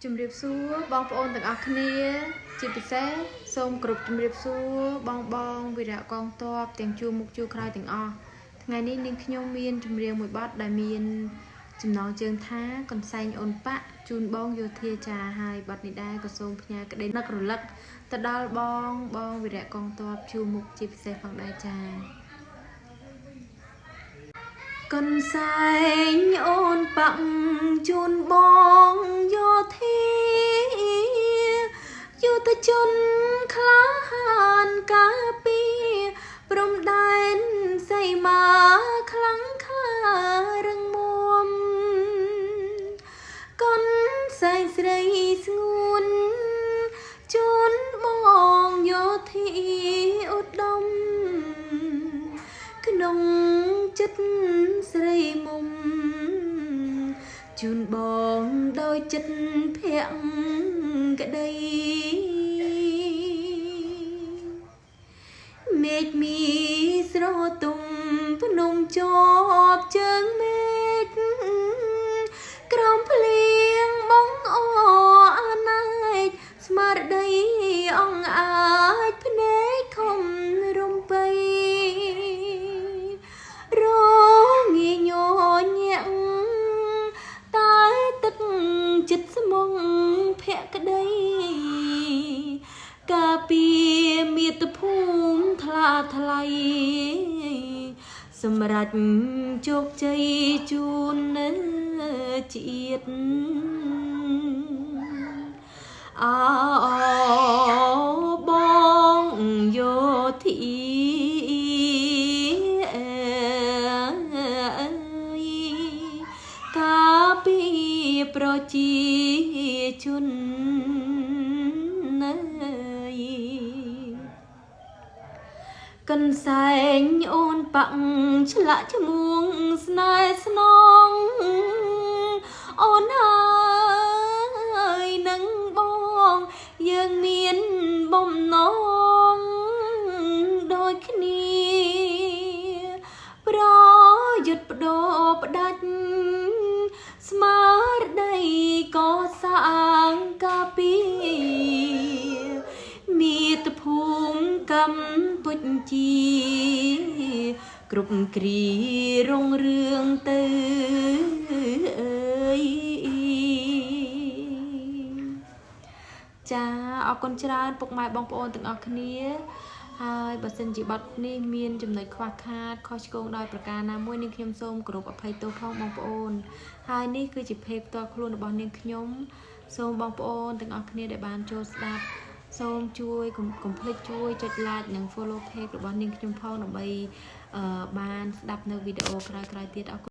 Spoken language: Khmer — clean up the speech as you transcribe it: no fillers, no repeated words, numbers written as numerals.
ជំរាបសួរបងប្អូនទាំងអស់គ្នាជាពិសេសសូមគោរពជំរាបសួរបងវីរៈកងទ័ពទាំងជួរមុខជួរក្រោយទាំងអស់ថ្ងៃនេះនាងខ្ញុំមានចម្រៀងមួយបទដែលមានចំណងជើងថាកន្សែងអូនប៉ាក់ជូនបងយោធាចាហើយបទនេះដែរក៏សូមផ្ញើក្តីនឹករលឹកទៅដល់បងវីរៈកងទ័ពជួរមុខជាពិសេសផងដែរចាកន្សែងអូនប៉ាក់ជូនបងយោធាយុទ្ធជនក្លាហានការពារព្រំដែនសីមាខ្លាំងក្លារឹងមាំកន្សែងស្រីស្ងួនជូនបងយោធាឧត្តមក្នុងចិត្តស្រីមុំជូនបងដោយចិត្តភក្តីមេឃមីស្រទុំភ្នំជាប់ជើងមេឃក្រោមភ្លៀងបងអអណាចស្មារតីអង្អាចភ្នែកខំរំពៃរងាញញាក់តែទឹកចិត្តស្មងភក្តីការពារមាតុភូមិថ្លាថ្លៃសម្រាប់ជោគជ័យជូននៅជាតិអោបងយោធាការពារប្រជាជនកន្សែងអូនប៉ាក់ឆ្លាក់ឈ្មោះស្នេហ៍ស្នងអូនហើយនឹងបងយើងមានបំណងដូចគ្នាប្រយុទ្ធបដូរផ្ដាច់ស្មារតីកសាងការពារមាតុភូមិកម្ពុជាគ្រប់គ្រារុងរឿងទៅចាអរគុណច្រើនពុកម៉ែបងប្អូនទាំងអស់គ្នាហើយបើសិនជាបទនេះមានចំណុចខ្វះខាតខុសឆ្គងដោយប្រការណាមួយនាងខ្ញុំសូមគោរពអភ័យទោសផងបងប្អូនហើយនេះគឺជាเพจផ្ទាល់ខ្លួនរបស់នាងខ្ញុំសូមបងប្អូនទាំងអស់គ្នាដែលបានចូលស្ដាប់សូមជួយកុំភ្លេចជួយចុច like និង follow page របស់នាងខ្ញុំផងដើម្បីបានស្ដាប់នៅវីដេអូក្រោយៗទៀតអរគុណ